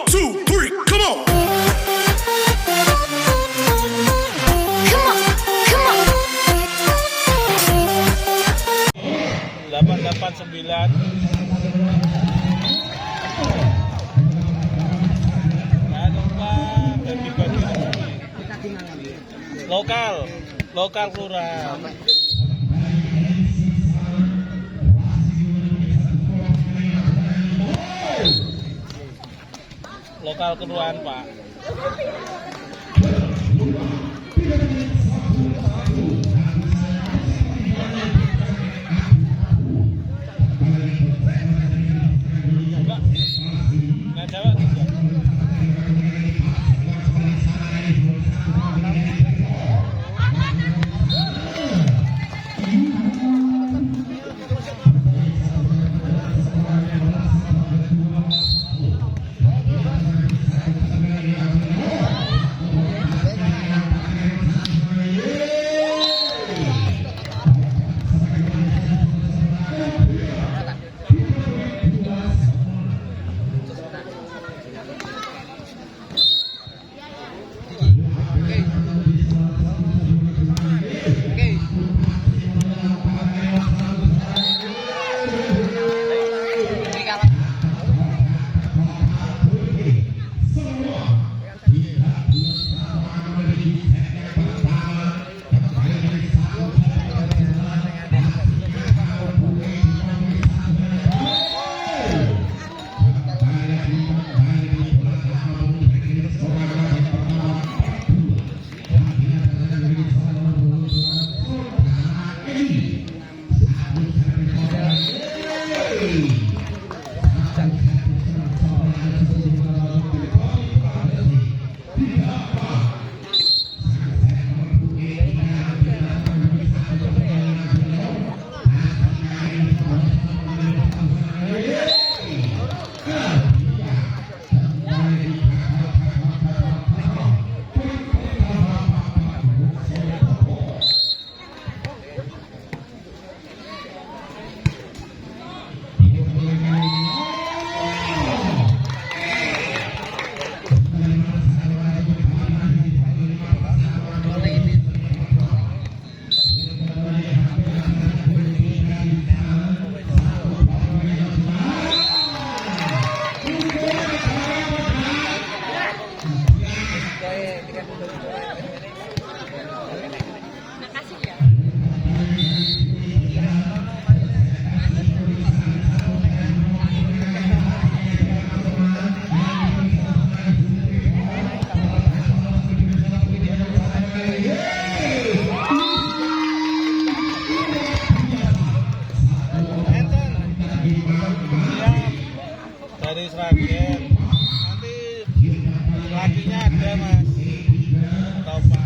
1, 2, 3, come on. Come on, come on. 889. Jangan lupa bagi-bagi lokal kelurahan. Lokal kelurahan, Pak. Nggak jawab juga. Dari Sragen. Nanti lakinya ada, Mas. Tahu, Pak.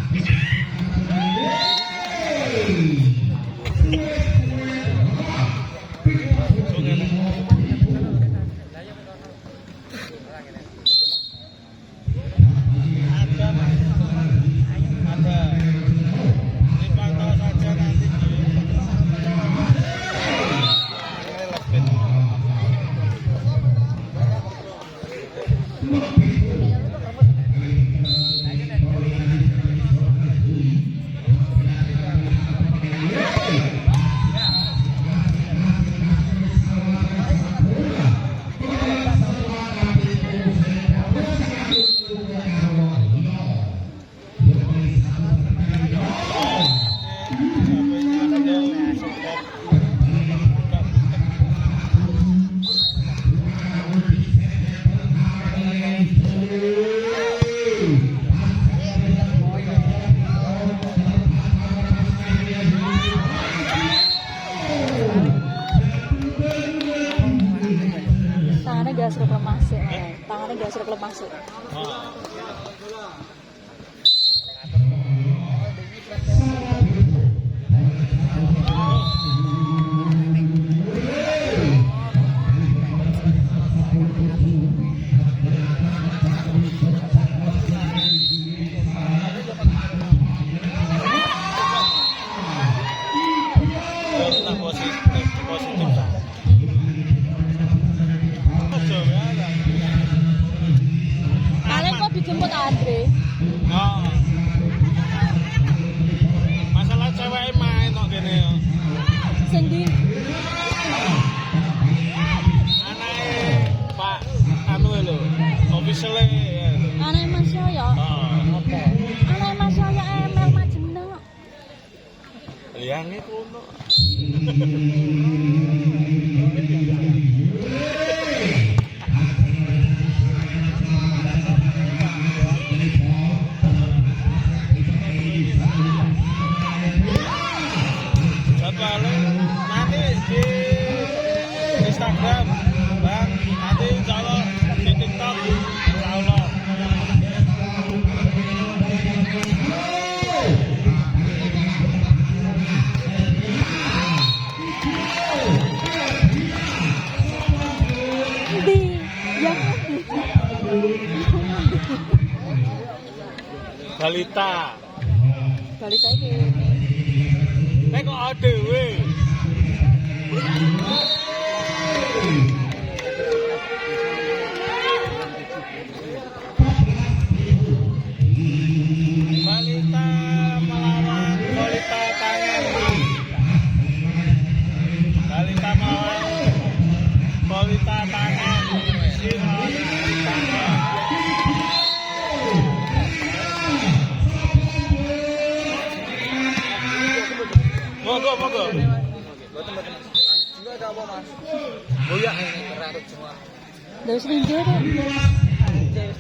Ada, Mas. Ada. Dipantau saja nanti di Tangannya gak suruh lemas ya. Tangannya gak suruh lemas ya. Positif. Oh. Masalah cewek main kok gini ya. Sing ndi? Anake Pak anu lho, official ya. Anake Mas Yoyo. Oh. Anake Mas Yoyo emel majeneng kok. Liange kono. Jadwalnya nanti di Instagram, Bang. Nanti insya Allah di TikTok, insya Allah. Ndi? Yang ndi? Balita. Balita iki. Kok adewe. Balita melawan balita tangan. Balita melawan balita tangan. Monggo, monggo. Juga ada apa mas? Boyak ini terarut semua. Dari sini deh.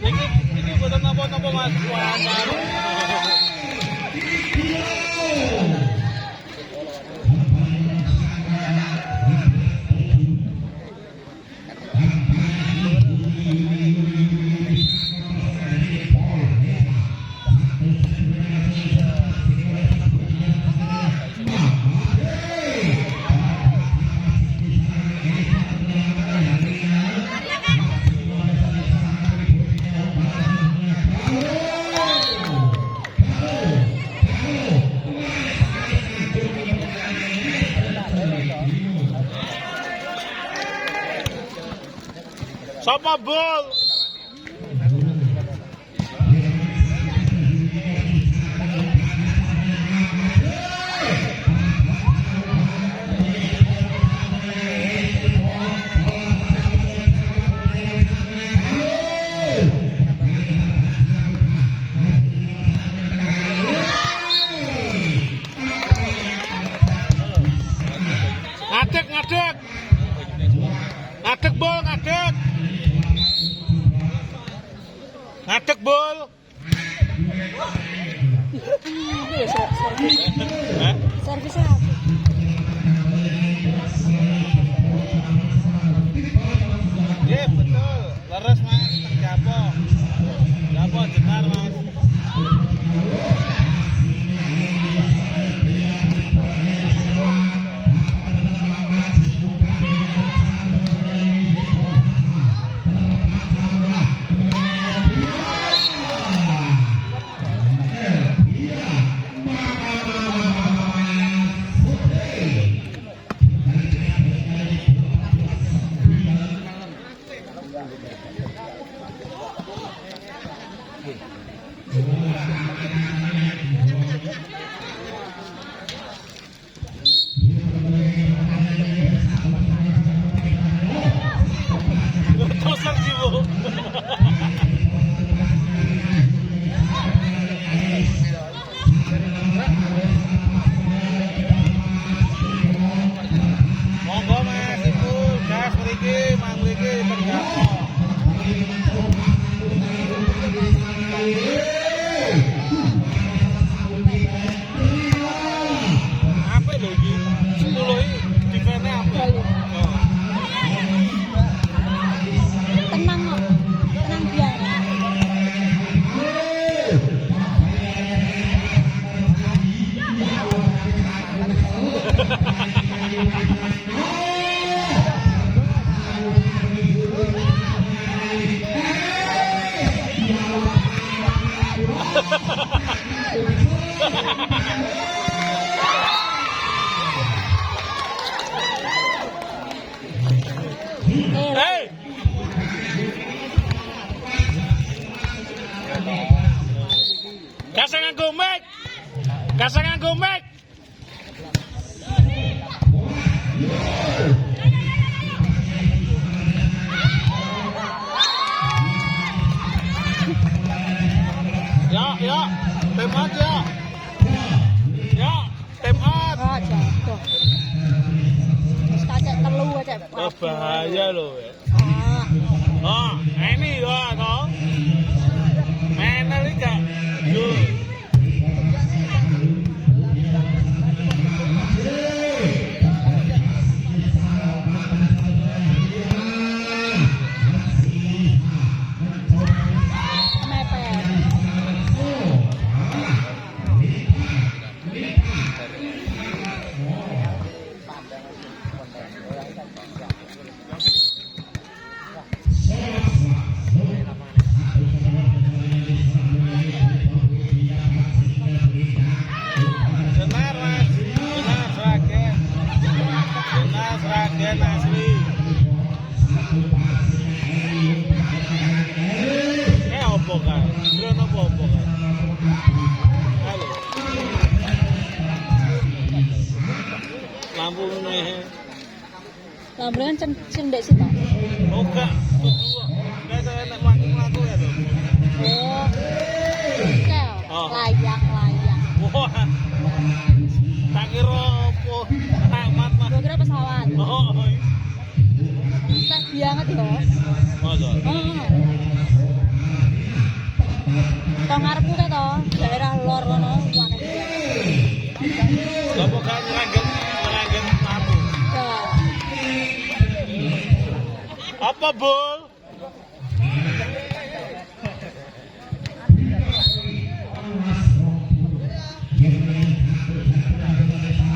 Ini buatan apa-apa mas? Wah, Sapa bol? Ngadeg, ngadeg. Ngadeg bol, ngadeg. Ngadeg bol. Iya, servis. Hah? Servisnya apa? Iya betul, leres mas, japo, japo jenar mas. Tosar sih bu. Monggo mas, itu gas mriki, mang mriki terjapo. Apa lho iki? 10 iki dipene apa? Oh. Tenang kok. Tenang biar. Hey! Kasar nganggo mic. Ya, tim out ya. Ya, tim out. Oh, jatuh. Terus kacek telu aja. Oh, bahaya loh. Ah, Oh, ini ya toh. Mana liga? Yo. mepet. Benar mas, benar seragen asli. Apa kan? Drone apa kan? Halo. Lampu nih. Lampu kan cendek sih Pak. Oh enggak, tuh. Enggak ada enak laku ya tuh. Oh. Kel, Oh. layang. Wah. Tak kira apa tamat mas. Gua kira pesawat. Oh. Teh banget ya. Masa? Tong ngarepku kae to, daerah lor kono akeh. Apa kan ngeranggen lampu? Ya. Apa bol?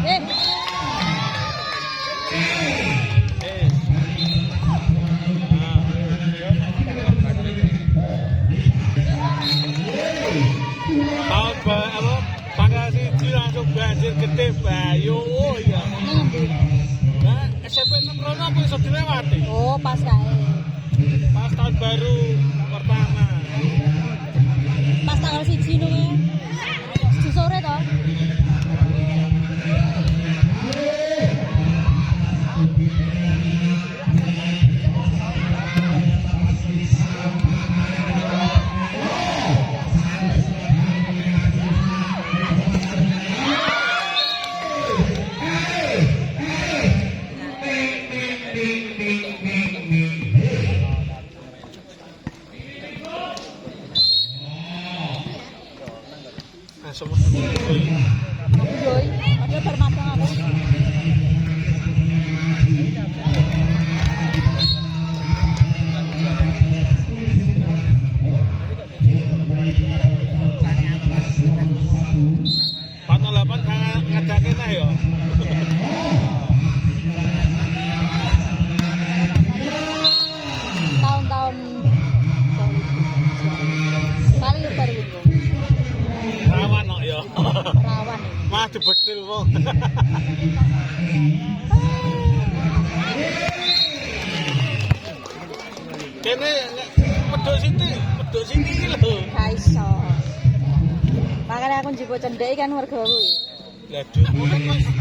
Eh, Tahun apa? Tanggal 1 langsung banjir gede Bayu. Oh iya. ngendi? Nah, SMP 6 Rono apa bisa dilewati? Oh, pas kae. Pas tahun baru pertama. Pas tanggal 1 no ya. 1 sore to. Nah, semua. Yoi, padahal bermadang aku. Panolapan ngadakin lah ya. Tahun-tahun paling baru itu. Rawan kok ya. Rawan. Mah dibetil wong. Kene pedok sini lho. Gak iso. Makanya aku njupuk cendek kan warga kuwi. Lah duwe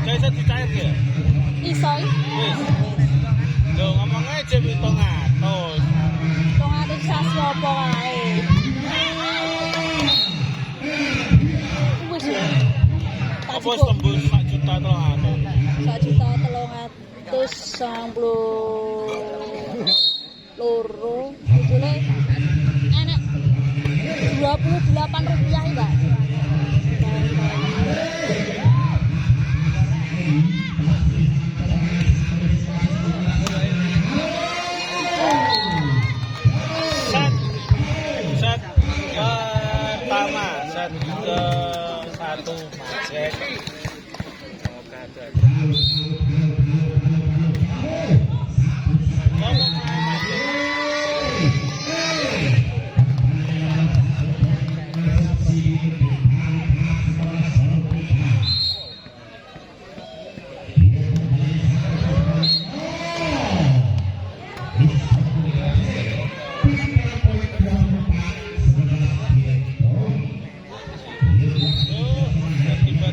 gak iso dicair ya. Iso. Wis. Lho ngomong aja 700. Wong ate sasi apa wae. Wis ya. Apa tembus 1 juta 300. 1.390 loro ujune enek 28 rupiah ya Mbak. Set pertama, set ke 1 Macet. Tiba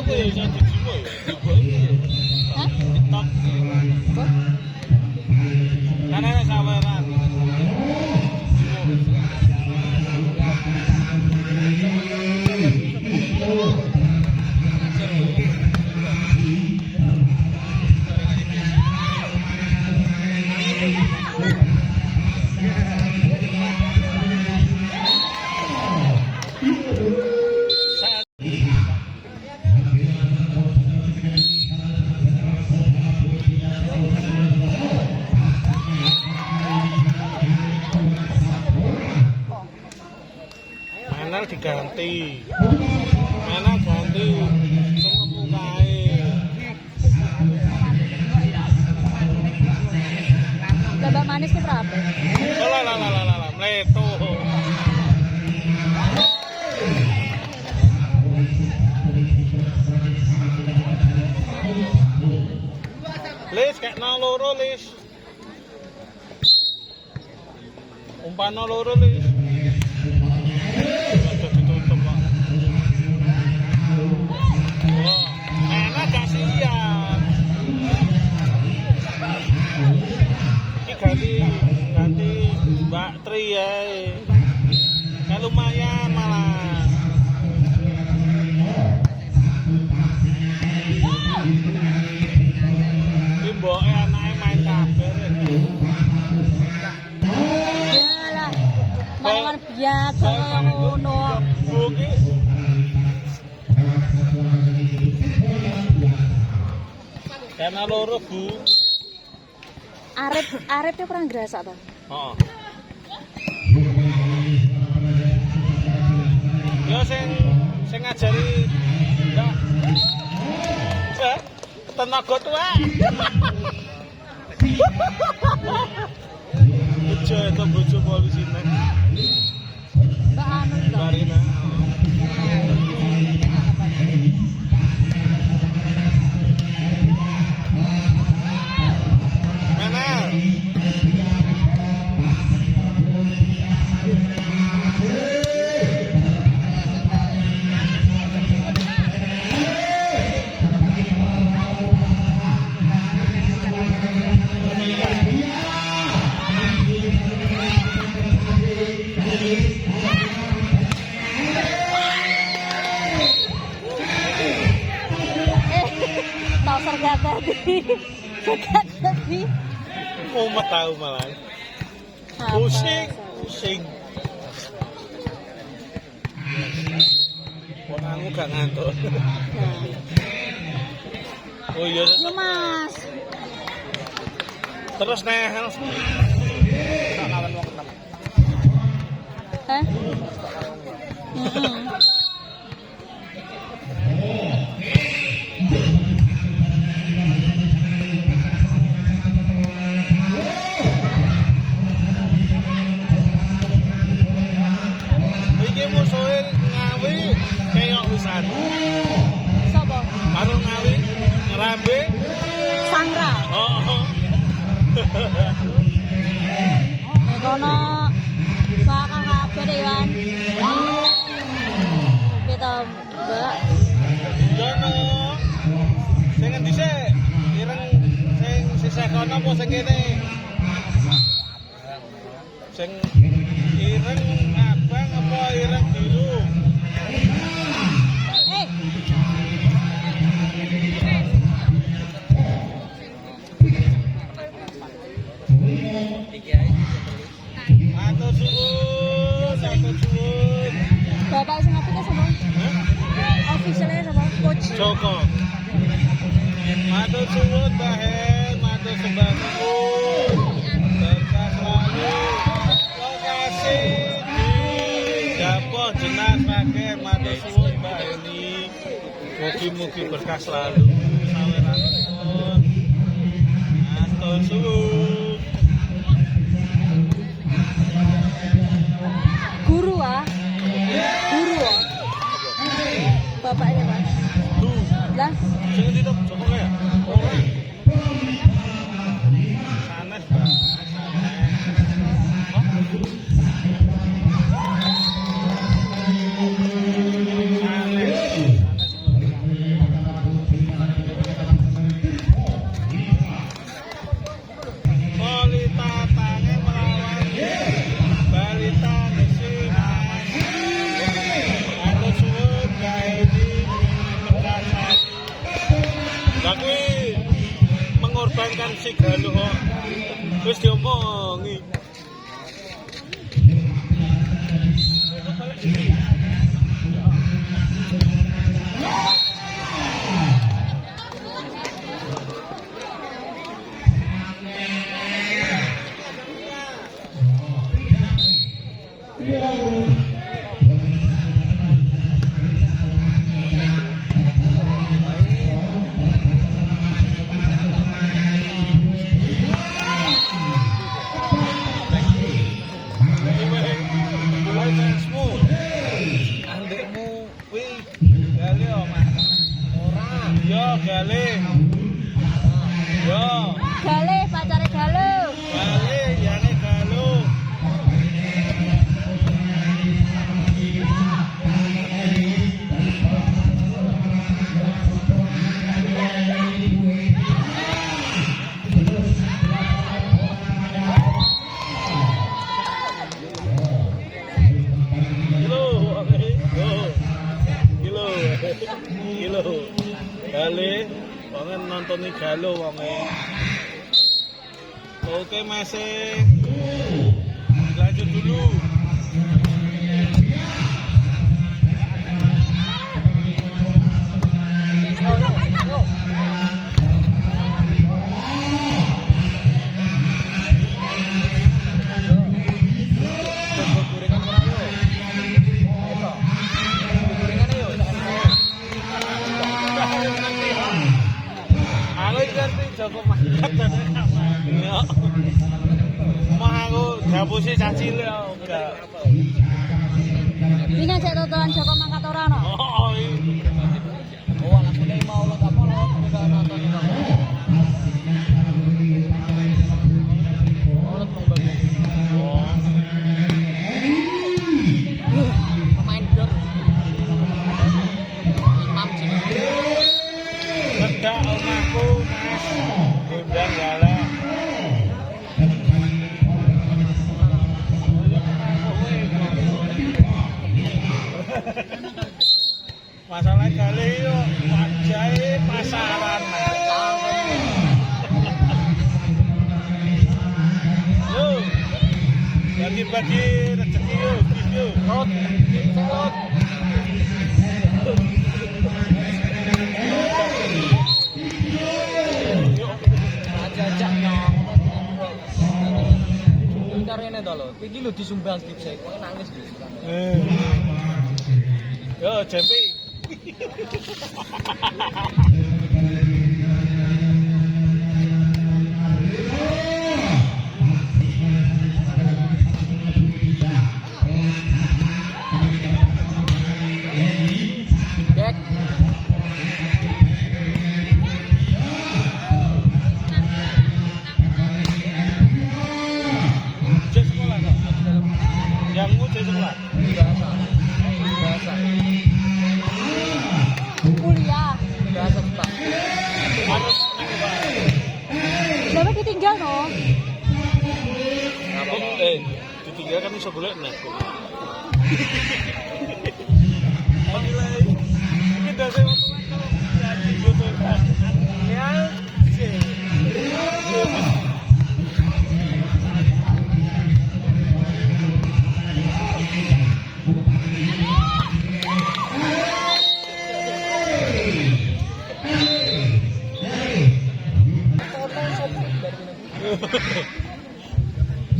aku ya iso dijimo ya. Hah? TikTok. Apa? Karena saweran. Mana diganti. Mana ganti sing lepu kae. Babak manis ki berapa? Lah mleto. Lis kayak loro lis. Umpana loro lis. Sudah ditutup Pak. Wah, enak kasihan. Ini ganti Mbak Tri ya. Kan lumayan malah. Mboknya anaknya main kabel. Yalah. Malah biasa kaya ngono. Buki. Karena loro Bu. Arep kurang gerasa to. Heeh. Yo sing ngajari enggak. Tenaga tua. Bojo itu bojo polisi nek. Mbak Anu to. Marina. Mana? Tahu sergat tadi. Sergat tadi. Mau tahu malah. Pusing. Ponanmu gak ngantuk. Oh iya. Yo Mas. Terus neh. Hah? Heeh. Iki musuhe Ngawi kayak wisan. Sopo? Karo Ngawi ngerambe. Sangra. Oh. Nek kono bakal kabeh Iwan. Kita Mbak. Jono. Sing endi sik? Ireng sing sisih kono apa sing kene? Sing ireng abang apa ireng biru? Matur suwun. Bapak sing apike sapa? Officialnya sapa? Coach. Joko. Matur suwun Mbah Hen, matur sembah nuwun. Berkah selalu. Lokasi di Dapur Jenas Rakyat, matur suwun Mbak Heni. Mugi-mugi berkah selalu. Saweranipun. Matur suwun. Guru ah. Bapaknya Mas. Lah, Sing endi to? Joko kaya? Sanes, Mbak. Sanes. Tapi mengorbankan si Galuh kok. Terus diomongi. Andekmu wih Gale omah. ora. Yo gale. Yo Gale, pacare Gale. gale yane Galuh. Kilo. Gale, wonge nontoni Galuh wonge. Oke masih lanjut dulu. Gorengan ora yo. Ayo. Gorengan yo. Aku ngerti Joko Mangkat. Ya. Mah aku dapusi caci lho enggak. Ini kan cek totoan Joko Mangkat ora no. Oh, iya. Oh, anakku nek mau lo apa lo kita nonton itu. Oh, lo bagus. Oh. Pemain dor. Imam sih. Kedak omahku Mas. Undang galak. Masalah kali yo wajahe pasaran. Yo. Bagi-bagi rezeki yo, yo. Rot. Rot. Ajak nyong. Carane to lho. Iki lho disumbang klip saya. Kok nangis gitu. Yo, Jempi. Dek. Cek sekolah kok. Yang mu cek sekolah. Biasa. Biasa. Kuliah. Biasa Pak. Harus ini, Pak. Dapat ditinggal no. Apa? Ditinggal kan iso golek nek. Menilai. Ini dase waktu jadi botol. Ya.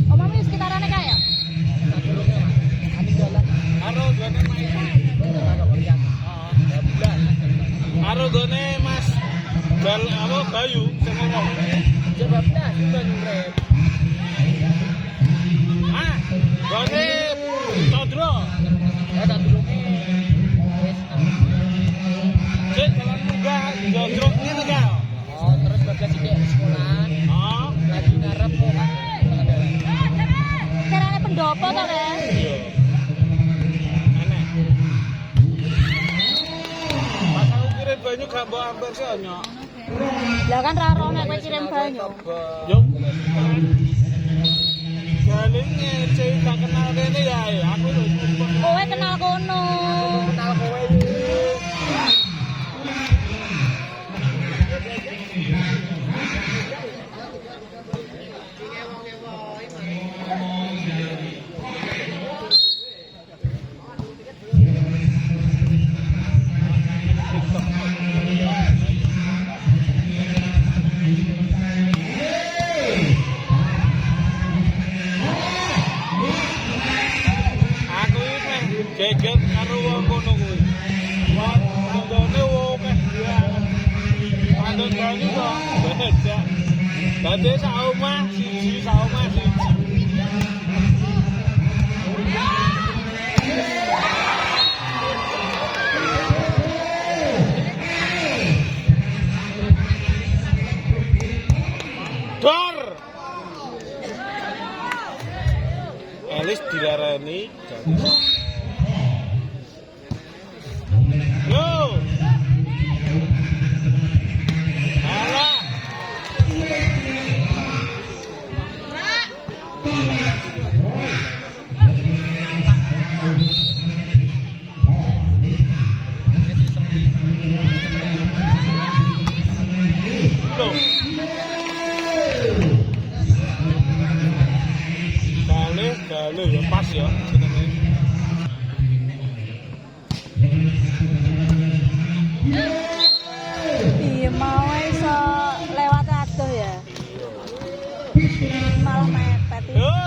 Omahmu sekitarane kaya? Karo gone Karo gone Mas Bal apa Bayu sing ngomong. Jawabnya Banjurep. Ah, gone Todro. Ya tak durunge wis. Cek jalan munggah Todro ngene ka. Oh, terus bablas iki sekolah. Oh, Lagi ngarep kok. Carane pendopo to, Ren? iya. Enak. Pas aku kirim banyu gak mbok amper sih nyok. Lah kan ra rono kowe kirim banyu. Yo. Galing ngece tak kenal kene ya. Aku lho. Kowe kenal kono. Kenal kowe. Aku iki geget karo wong kono kuwi. Wong ndone wong Pandon banyu kok beda. Dadi sak omah siji, sak omah siji. Dor. Elis dilarani Yo. Alah. Loh. Dale ya pas ya jenenge. Iya mau iso lewat adoh ya. Malah mepet. Yo.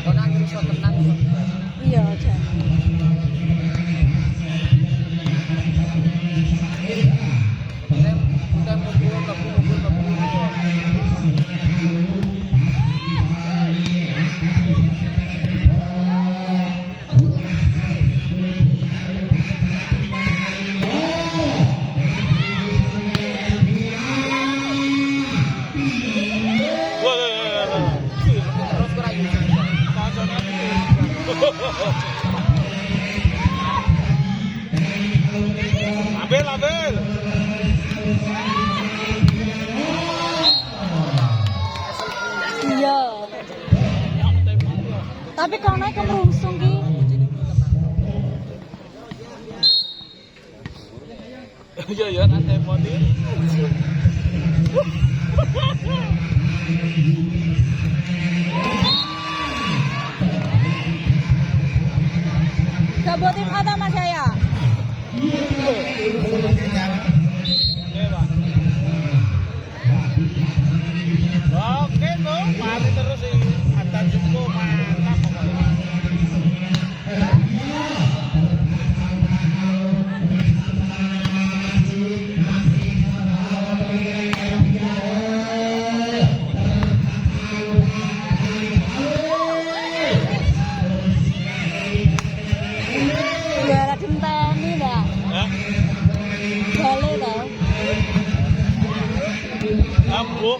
Tenang iso tenang. Iya jan. Udah mumpul kebu. Terus kerayu. Ambil. Iya. Tapi kono kemerungsung ki. Ya nanti moni. Sebutin kata Mas Yaya. Oke tuh, mari terus sih. Ada cukup mantap pokoknya. Juara dinteni dah. Hah? Bale tau. Ambo.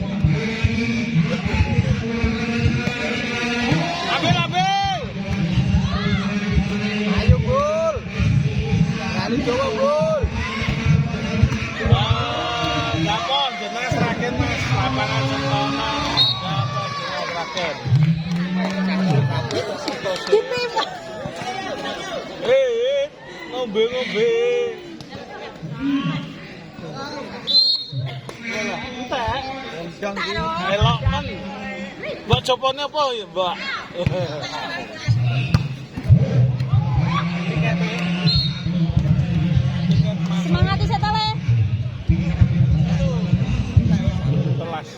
Ambil. Ayo Bul. Kali Jawa Bul. Wah, lapor jelas raken Mas, lapangan sentonan. Dapat raken. Gitu Pak. Ngombe. Entek. Elok kan. Mbak copone apa ya, Mbak? Semangat isa tale. Telas.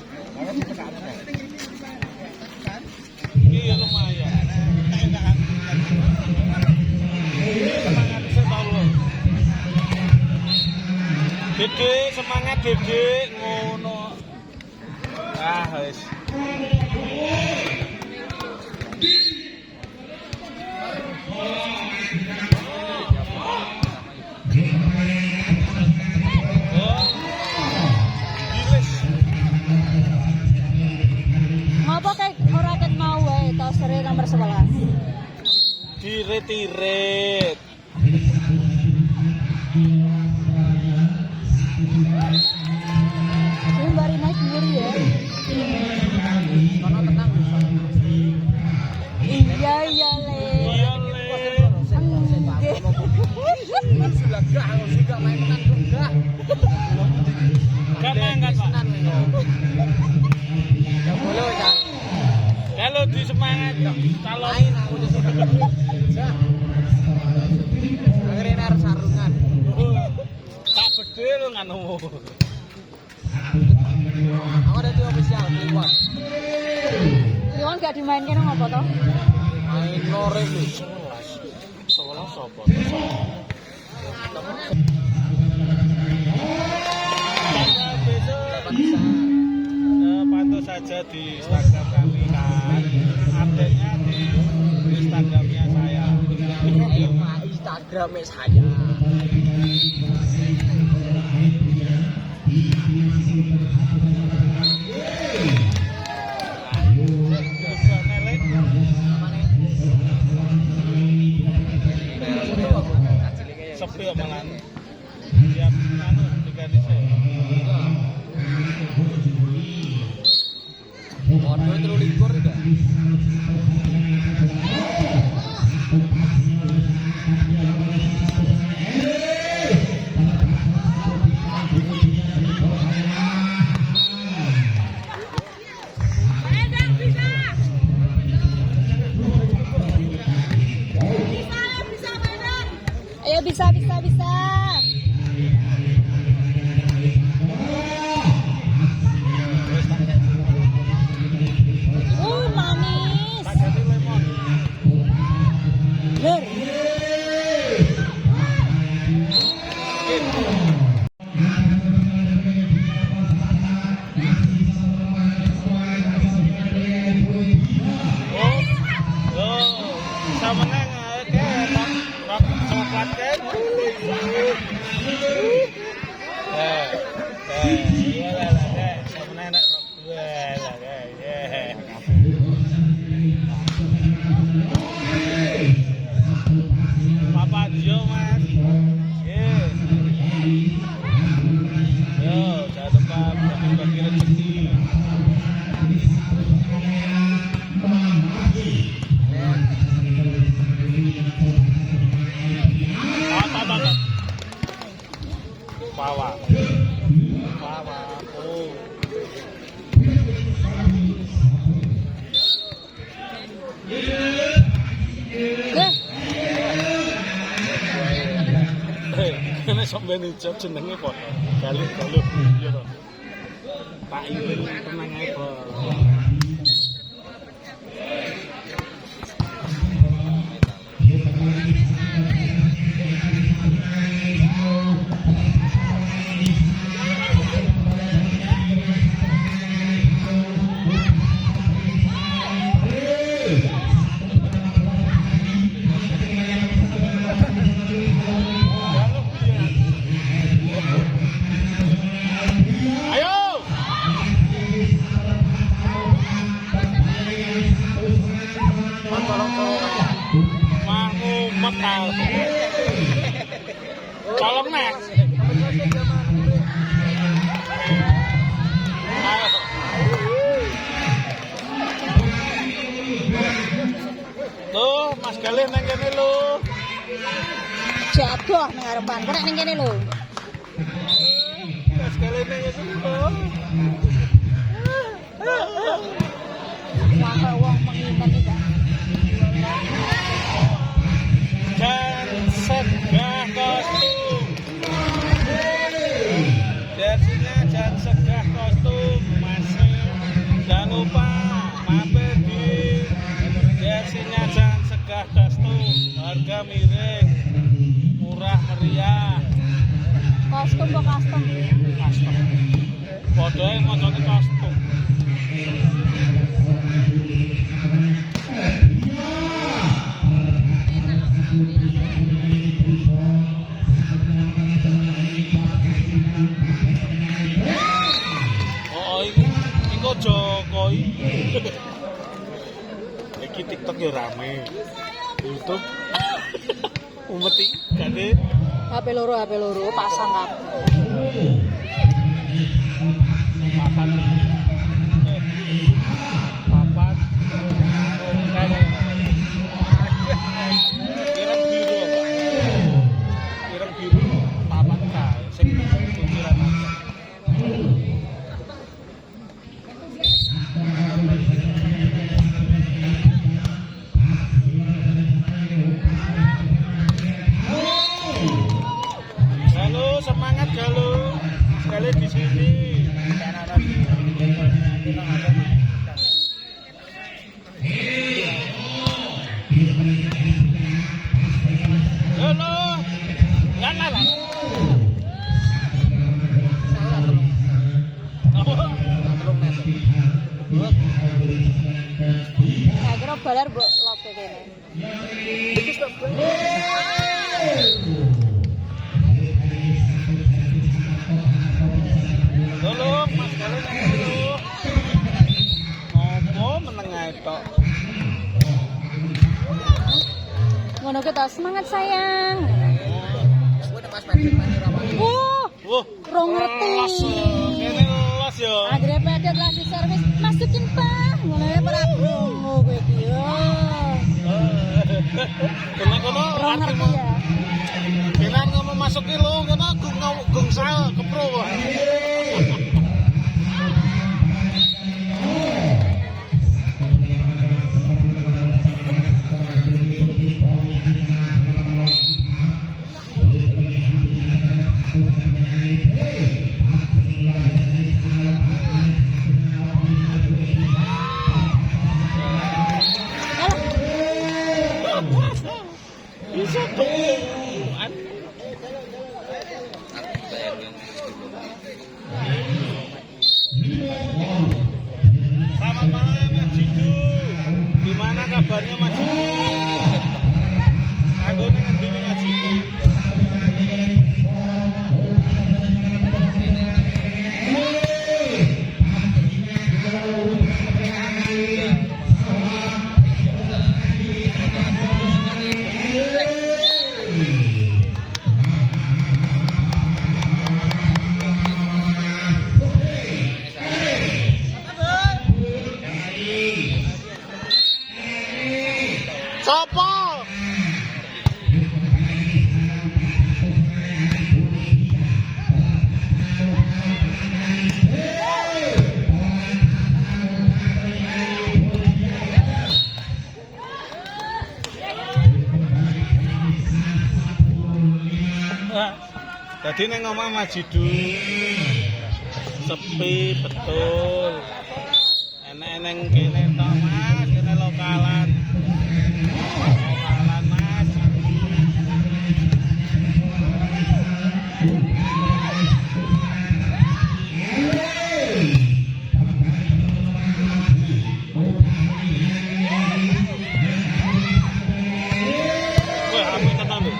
Iya lumayan. Semangat saya tahu. Dede, semangat Dede, ngono. Wis. Ngapa kayak ora ket mau wae tos seri nomor 11. Diret-iret. Ini bari naik dulu ya. Kono tenang. Iya le. Iya, Le. Enggak. Sudah gak, harus juga main menang juga. Aku ada di official Kliwon. Kliwon gak dimainkan apa toh? Main lore lu. 11 sopo. Pantau saja di Instagram kami kan. Update-nya di Instagramnya saya. Instagramnya saya. Sepi malah. Siap anu diganti saya. Waduh, 23 juga. Ayo bisa. Manis. Tak ganti lemon. Ler. Bisa menang rok coklat kan? Bisa menang rok dua lah Papa Jo mas. Yo, jangan lupa bagi rezeki. Bawa. Oh. Kene sampeyan ijab jenenge apa? Galuh iya to. Pak Iwin tenang ae, Bos. Tolong nek. Tuh, Mas Galih nang kene lho. Jatuh nang ngarepan. Kok ning kene lho. Mas Galih nang kene lho. Wah, wong menginten iki. Dan segah kostum. Versinya dan segah kostum masih. Jangan lupa mampir di versinya dan segah kostum. Harga miring, murah meriah. Kostum kok custom. Custom. Podoe mocone kostum. Iko Jokowi. Iki TikTok ya rame. YouTube umeti gade HP loro pasang kabeh. papan papan ireng biru apa? Ireng biru papan kae sing kunciran aja. Halo, semangat Galuh. Halo. Lan lan. Saya kira balar mbok lope kene. Tolong Mas Galon dulu. Ngopo meneng ae tok. Ngono ke toh, semangat sayang. Gue udah pas main rawan. Wah, Rong ngerti. los. Kene los yo. Andre pedet lah di servis, masukin Pak. Ngono ya para brongo kowe iki yo. Kena kono Rong ngerti ya. kena ngomong masuk ki lo kena gung sal kepro. Bisa tuh. Selamat malam Mas Jidu. Gimana kabarnya Mas Jidu? Aku ngerti Mas Jidu. Sopo? Tadi neng ngomong Majidu sepi betul. Enek-eneng kene tok Mas, kene lokalan. Lokalan Mas. Wah, apa tenan lho.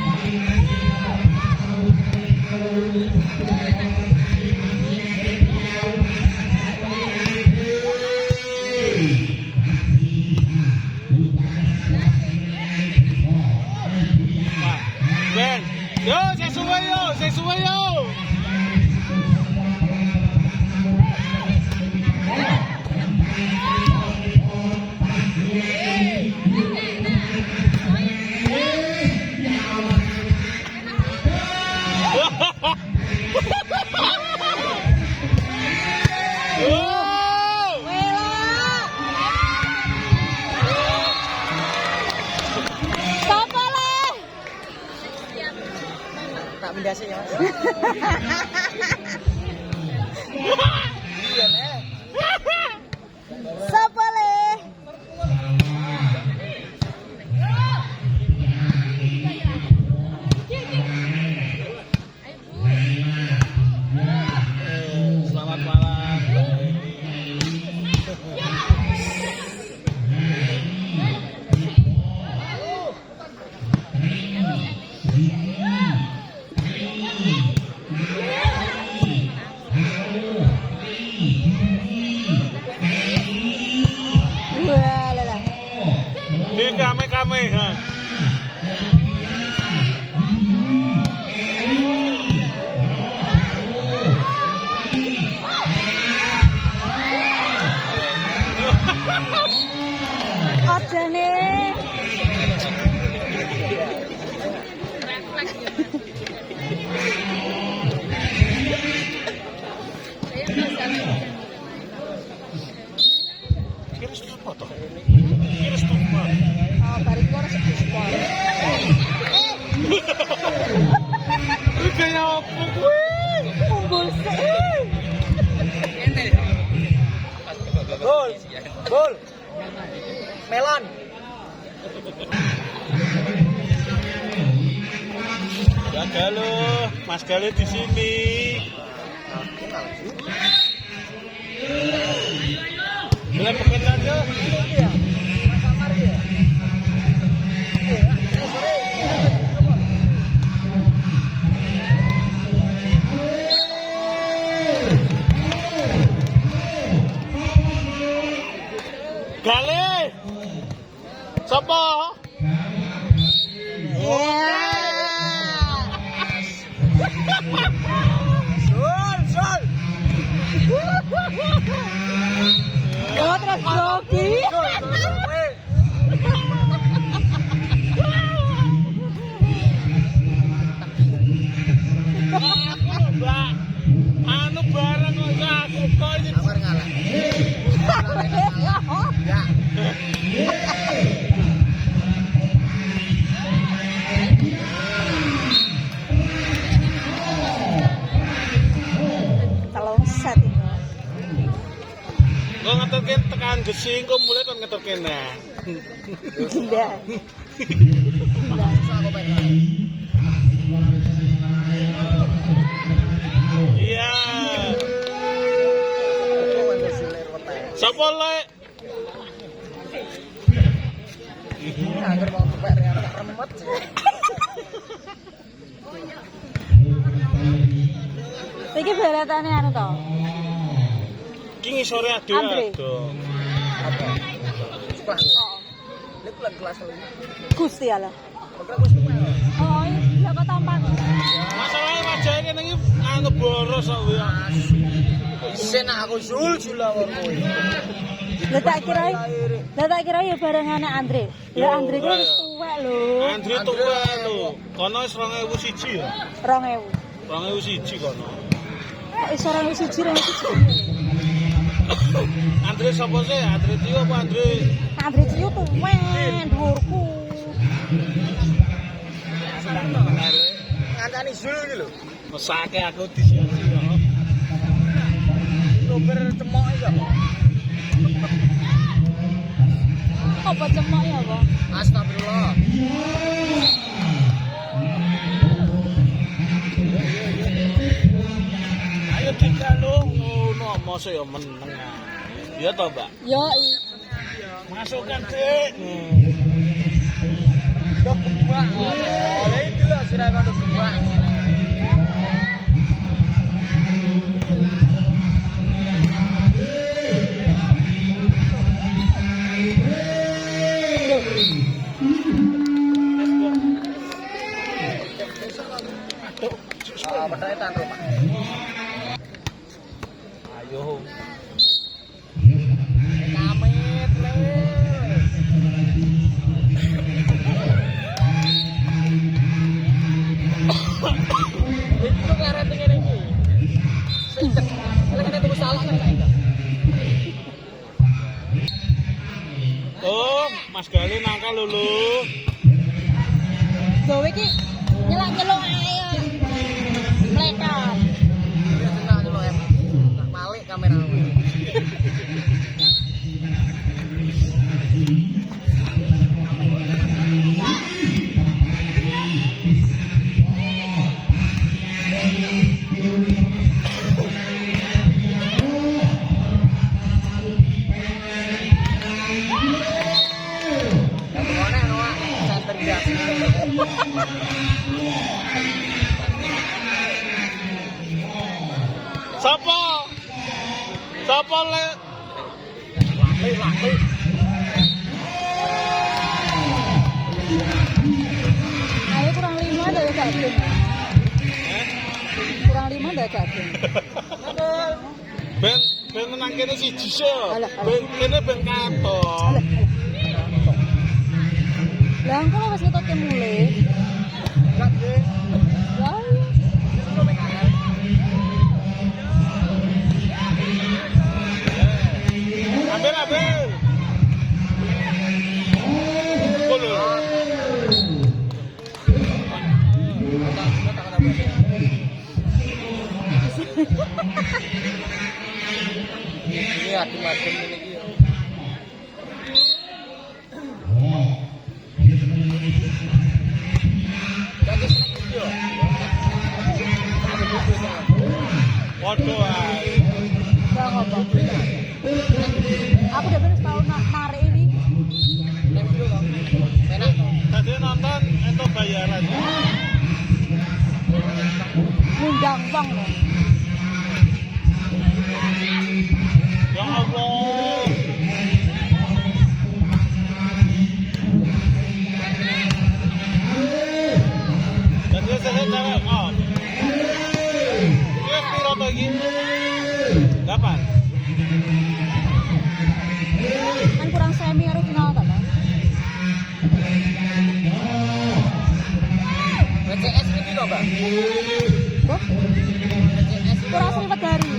Gol. Melon. Jaga lo, Mas Gali di sini. Boleh pekan aja. Gali, siapa? Sol. Oh, terus joki. Mbak, anu bareng kok aku kok ini. Sabar ngalah. Ya. Kalau set ini. Kok ngeterken tekan gesing kok mulai kon ngeterken nah. Gila. Iya. Sapa lek? Angger mau kepek remet. Iki beretane anu to. Iki ngisore ado Andre. ado. Kelas. Oh. Lek kelas lho. Gusti Allah. Kontrak wis tuwek. Oh, iya kok tampan. Masalahnya wajahnya kene iki anu boros kok kuwi. Isen aku sul awak kowe. Lah tak kira ya barengan Andre. Ya Andre ku wis tuwek lho. Andre tuwek lho. Kono wis 2001 ya. 2000. 2001 kono. Wis ora wis siji. Andre sapa sih? Andre Tio apa Andre? Andre Ciu tuwek dhuwurku. Ngancani sul iki lho. Mesake aku disiasi ya. Nomor cemok iki kok. Apa cemok ya, Bang? Astagfirullah. Ayo dikalung ngono mosok ya meneng. Ya toh, Mbak? Yo. Masukkan, Dik. Kok gembak. Lah itu lah sira kok gembak. Padahal tangkel, Pak. Ayo. Kamit le. Itu ngaret ngene iki. Seket. Lek ketemu salah kan kae. Oh, Mas Gali nangkal lulu. Gawe iki nyelak-nyeluk ae. Melekat. Ya tenang lho, Em. Tak balik kamera. Sapa? Sapa le? Laki. Ayo kurang 5 dari gabung. Kurang 5 dari gabung. Ben nang kene siji sih. Alah. Ben kene ben kantor. Lah engko wis ngetoke mulai. Enggak, Dik. Lah Sudah PKL. Ambil. Golo. Ini adem-adem ini iki. Waduh ae. Bang apa? Aku udah bener tahu narik ini. Review kok. Enak kok. Tadi nonton itu bayaran. Ngundang bang loh. Ya Allah. Jadi saya cewek oh. Ini piro to iki? 8. Kan kurang semi karo final ta, Bang? WCS ini piro, Bang? Kok? WCS Kurang sempet dari.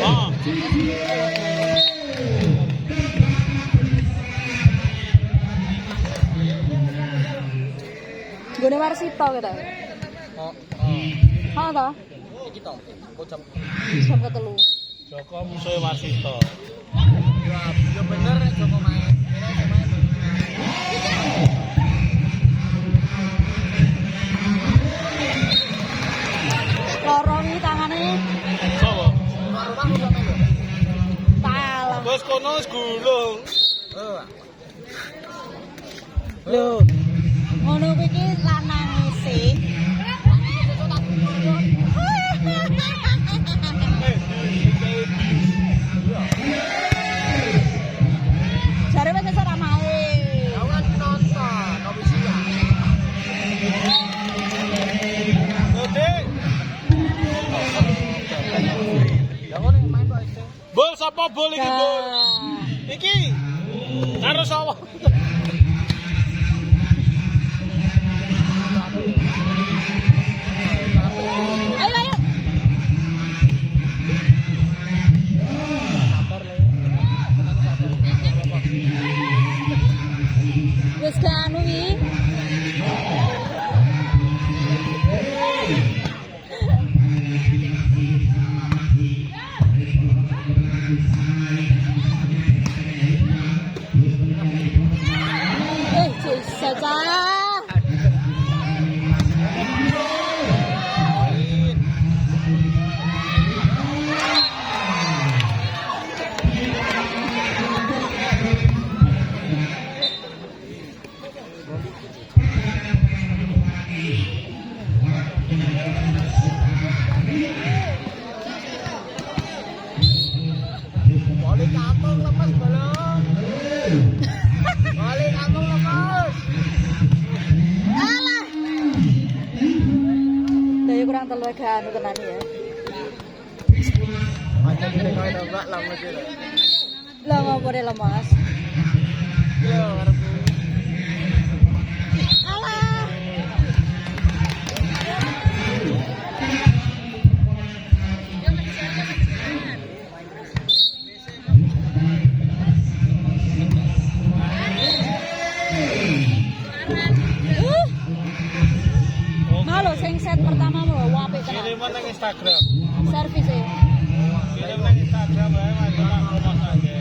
Oh. Gone Warsito kita. Oh, Ha ta? iki to. Bocam. Jam ketelu. Joko musuhe Warsito. Ya bener nek Joko main. Loro iki tangane. Sopo? Rumah udah main lho. Talah. Wes kono wis gulung. Oh. Lho. Ngono kuwi iki lanang sih. Jare wis ora main. Aku lagi nonton, kopi siang. Oke. Ya ngono yang main kok itu. Bol sapa bol iki bol? Nah. Iki. Karo sapa? Ayo ayo. Sabar le. Wis gak anu iki. Saja. Balik kampung lepas balon. Balik kampung lepas. Alah. Daya kurang telu gak anu tenan ya. Macam kira kau nembak lama kira. Lah ngopo deh lemas. Yo, arepku. Alah. Malo sing set pertama lho apik tenan. Kiriman nang Instagram. Servis e. Kirim nang Instagram wae Mas tak promosi aja.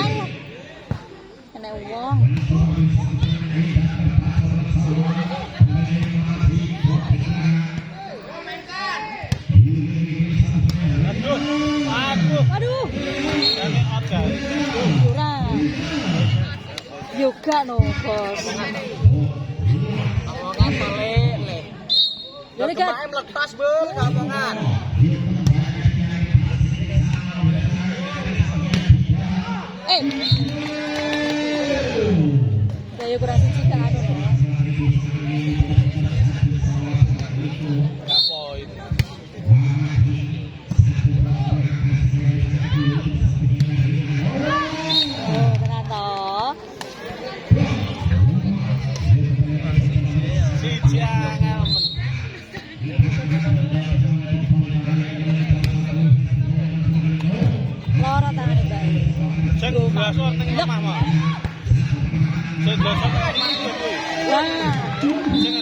Ayo. Kena wong. Aduh, Aduh. jane ada. Ora. Yoga no, Bos. Omongan balik le. Boleh kan? Kemarin melepas bel kampungan. Daya kurang siji gak anu. Gak poin. Oh, tenan toh. Siji angel men. Loro tangane bae. Sing blasor ning omah mah. Sing blasor ning omah kuwi. Lah, Sing